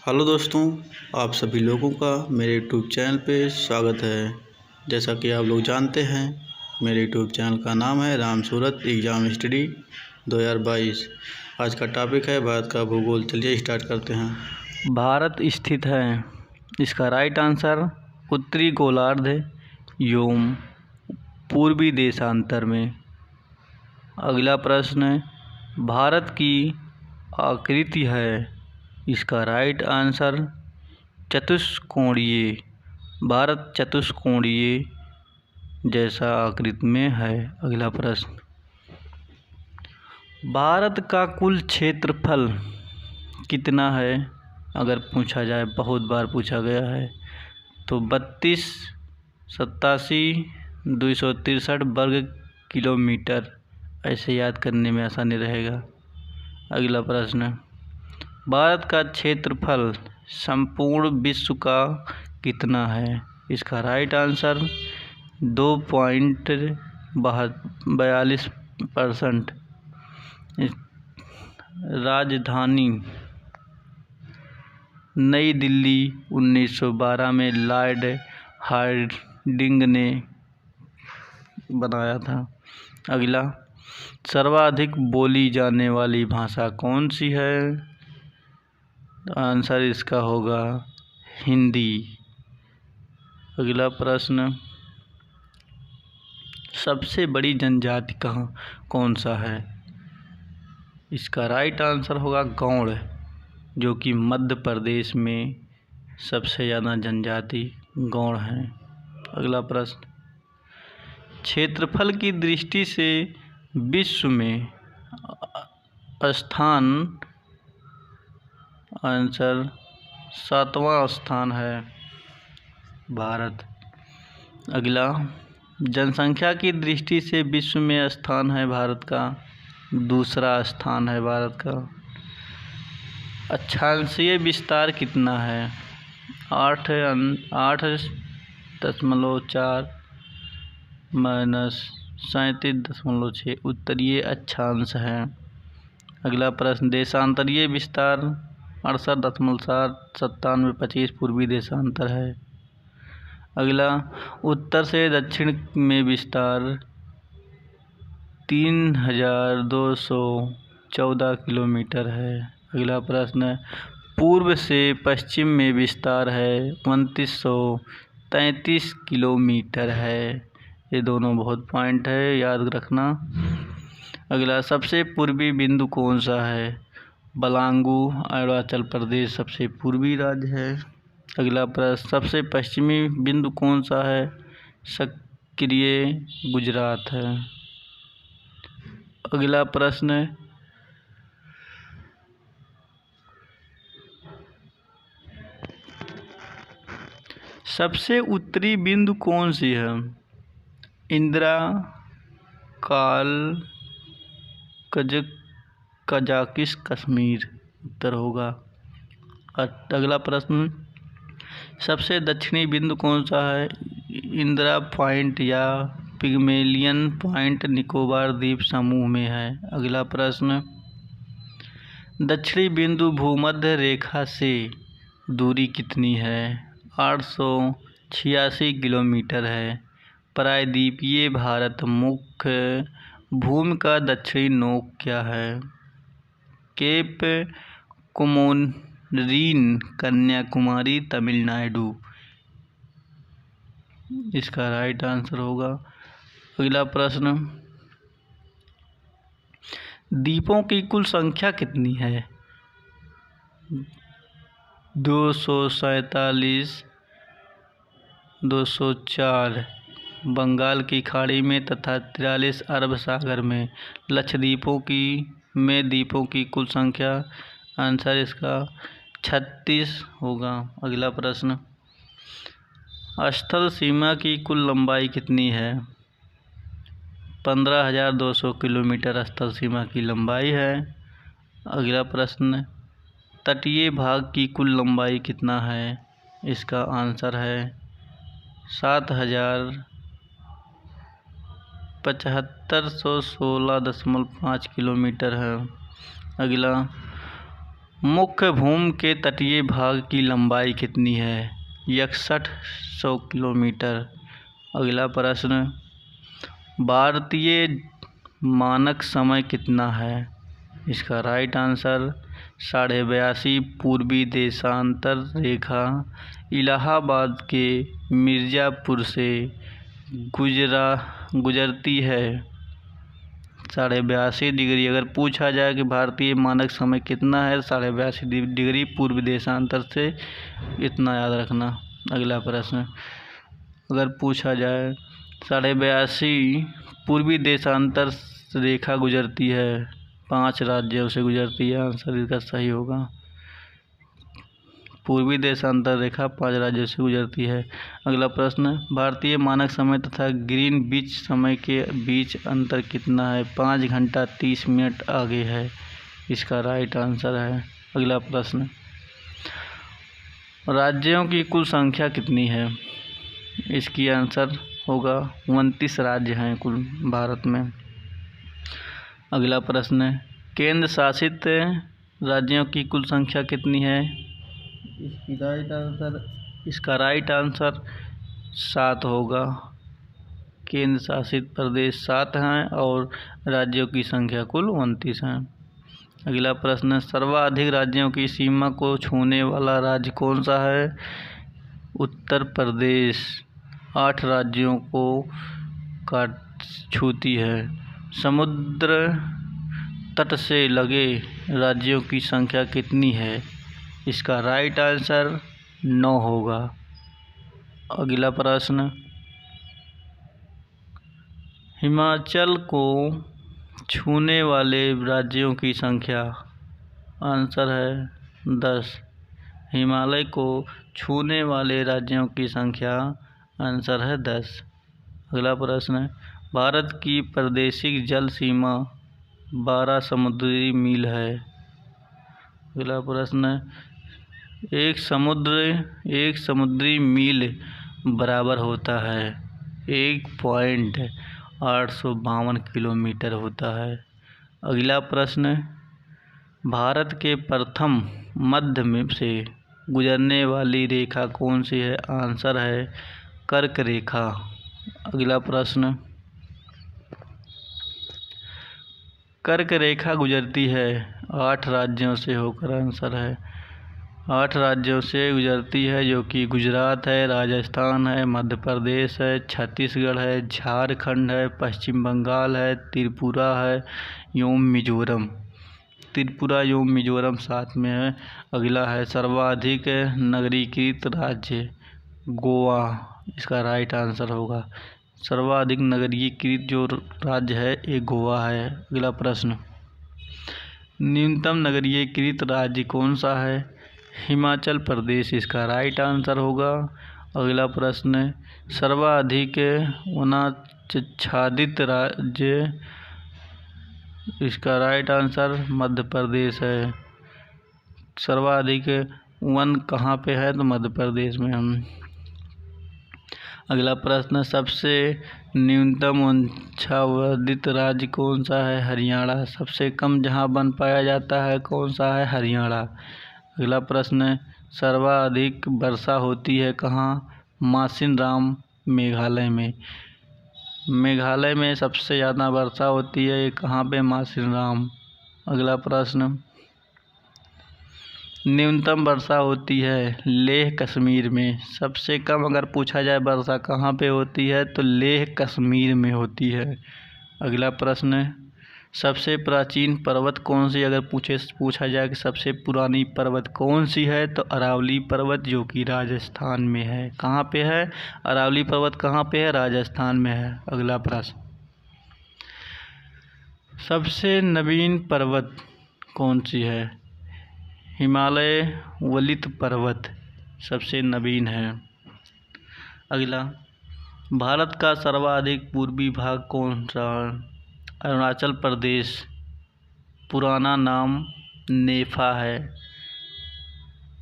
Hello दोस्तों, आप सभी लोगों का मेरे यूट्यूब चैनल पे स्वागत है। जैसा कि आप लोग जानते हैं, मेरे यूट्यूब चैनल का नाम है राम सूरत एग्ज़ाम स्टडी 2022। आज का टॉपिक है भारत का भूगोल। चलिए स्टार्ट करते हैं। भारत स्थित है, इसका राइट आंसर उत्तरी गोलार्ध एवं पूर्वी देशांतर में। अगला प्रश्न, भारत की आकृति है, इसका राइट आंसर चतुष्कोणीय। भारत चतुष्कोणीय जैसा आकृति में है। अगला प्रश्न, भारत का कुल क्षेत्रफल कितना है? अगर पूछा जाए, बहुत बार पूछा गया है, तो 32,87,263 वर्ग किलोमीटर। ऐसे याद करने में आसानी रहेगा। अगला प्रश्न, भारत का क्षेत्रफल संपूर्ण विश्व का कितना है? इसका राइट आंसर 2.42%। राजधानी नई दिल्ली 1912 में लॉर्ड हार्डिंग ने बनाया था। अगला, सर्वाधिक बोली जाने वाली भाषा कौन सी है? आंसर इसका होगा हिंदी। अगला प्रश्न, सबसे बड़ी जनजाति कौन सा है? इसका राइट आंसर होगा गौड़, जो कि मध्य प्रदेश में सबसे ज़्यादा जनजाति गौड़ हैं। अगला प्रश्न, क्षेत्रफल की दृष्टि से विश्व में स्थान, आंसर 7वां स्थान है भारत। अगला, जनसंख्या की दृष्टि से विश्व में स्थान है भारत का, दूसरा स्थान है भारत का। अक्षांशीय विस्तार कितना है? 8.4 माइनस 37.6 उत्तरीय अक्षांश है। अगला प्रश्न, देशांतरीय विस्तार 68.79725 पूर्वी देशांतर है। अगला, उत्तर से दक्षिण में विस्तार 3,214 किलोमीटर है। अगला प्रश्न, पूर्व से पश्चिम में विस्तार है 2,933 किलोमीटर है। ये दोनों बहुत पॉइंट है, याद रखना। अगला, सबसे पूर्वी बिंदु कौन सा है? बलांगू अरुणाचल प्रदेश सबसे पूर्वी राज्य है। अगला प्रश्न, सबसे पश्चिमी बिंदु कौन सा है? सक्रिय गुजरात है। अगला प्रश्न, सबसे उत्तरी बिंदु कौन सी है? इंदिरा, काल, कजाकिस, कश्मीर उत्तर होगा। अगला प्रश्न, सबसे दक्षिणी बिंदु कौन सा है? इंदिरा पॉइंट या पिग्मेलियन पॉइंट निकोबार द्वीप समूह में है। अगला प्रश्न, दक्षिणी बिंदु भूमध्य रेखा से दूरी कितनी है? 886 किलोमीटर है। प्रायद्वीपीय भारत मुख्य भूमि का दक्षिणी नोक क्या है? Cape Comorin, Kanyakumari, Tamil Nadu. इसका राइट आंसर होगा। अगला प्रश्न, द्वीपों की कुल संख्या कितनी है? 247, 204 बंगाल की खाड़ी में तथा 43 अरब सागर में। लक्षद्वीपों में द्वीपों की कुल संख्या, आंसर इसका 36 होगा। अगला प्रश्न, स्थल सीमा की कुल लंबाई कितनी है? 15,200 किलोमीटर स्थल सीमा की लंबाई है। अगला प्रश्न, तटीय भाग की कुल लंबाई कितना है? इसका आंसर है 7,716.5 किलोमीटर है। अगला, मुख्य भूमि के तटीय भाग की लंबाई कितनी है? 6100 किलोमीटर। अगला प्रश्न, भारतीय मानक समय कितना है? इसका राइट आंसर 82.5 पूर्वी देशांतर रेखा इलाहाबाद के मिर्ज़ापुर से गुजरती है। 82.5 डिग्री। अगर पूछा जाए कि भारतीय मानक समय कितना है, 82.5 डिग्री पूर्वी देशांतर से, इतना याद रखना। अगला प्रश्न, अगर पूछा जाए 82.5 पूर्वी देशांतर रेखा गुजरती है, 5 राज्यों से गुजरती है। आंसर इसका सही होगा। पूर्वी देशांतर रेखा 5 राज्यों से गुजरती है। अगला प्रश्न, भारतीय मानक समय तथा ग्रीनविच समय के बीच अंतर कितना है? 5 घंटा 30 मिनट आगे है। इसका राइट आंसर है। अगला प्रश्न, राज्यों की कुल संख्या कितनी है? इसकी आंसर होगा 29 राज्य हैं कुल भारत में। अगला प्रश्न, केंद्र शासित राज्यों की कुल संख्या कितनी है? इसका राइट आंसर 7 होगा। केंद्र शासित प्रदेश 7 हैं और राज्यों की संख्या कुल 29 है। अगला प्रश्न, सर्वाधिक राज्यों की सीमा को छूने वाला राज्य कौन सा है? उत्तर प्रदेश 8 राज्यों को छूती है। समुद्र तट से लगे राज्यों की संख्या कितनी है? इसका राइट आंसर 9 होगा। अगला प्रश्न, हिमाचल को छूने वाले राज्यों की संख्या, आंसर है 10। हिमालय को छूने वाले राज्यों की संख्या, आंसर है 10। अगला प्रश्न, भारत की प्रादेशिक जल सीमा 12 समुद्री मील है। अगला प्रश्न, एक समुद्री मील बराबर होता है 1.852 किलोमीटर होता है। अगला प्रश्न, भारत के प्रथम मध्य में से गुजरने वाली रेखा कौन सी है? आंसर है कर्क रेखा। अगला प्रश्न, कर्क रेखा गुजरती है 8 राज्यों से होकर। आंसर है 8 राज्यों से गुजरती है, जो कि गुजरात है, राजस्थान है, मध्य प्रदेश है, छत्तीसगढ़ है, झारखंड है, पश्चिम बंगाल है, त्रिपुरा है एवं मिजोरम। त्रिपुरा एवं मिजोरम साथ में है। अगला है सर्वाधिक नगरीकृत राज्य, गोवा। इसका राइट आंसर होगा। सर्वाधिक नगरीकृत जो राज्य है ये गोवा है। अगला प्रश्न, न्यूनतम नगरीकृत राज्य कौन सा है? हिमाचल प्रदेश इसका राइट आंसर होगा। अगला प्रश्न, सर्वाधिक वनाच्छादित राज्य, इसका राइट आंसर मध्य प्रदेश है। सर्वाधिक वन कहाँ पे है? तो मध्य प्रदेश में हम। अगला प्रश्न, सबसे न्यूनतम वनाच्छादित राज्य कौन सा है? हरियाणा। सबसे कम जहाँ वन पाया जाता है कौन सा है? हरियाणा। अगला प्रश्न, सर्वाधिक वर्षा होती है कहाँ? मासिनराम मेघालय में। मेघालय में सबसे ज़्यादा वर्षा होती है, ये कहाँ पे? मासिनराम। अगला प्रश्न, न्यूनतम वर्षा होती है लेह कश्मीर में। सबसे कम अगर पूछा जाए वर्षा कहाँ पे होती है तो लेह कश्मीर में होती है। अगला प्रश्न, सबसे प्राचीन पर्वत कौन सी? अगर पूछा जाए कि सबसे पुरानी पर्वत कौन सी है तो अरावली पर्वत, जो कि राजस्थान में है। कहाँ पे है? अरावली पर्वत कहाँ पे है? राजस्थान में है। अगला प्रश्न, सबसे नवीन पर्वत कौन सी है? हिमालय वलित पर्वत सबसे नवीन है। अगला, भारत का सर्वाधिक पूर्वी भाग कौन सा? अरुणाचल प्रदेश, पुराना नाम नेफा है।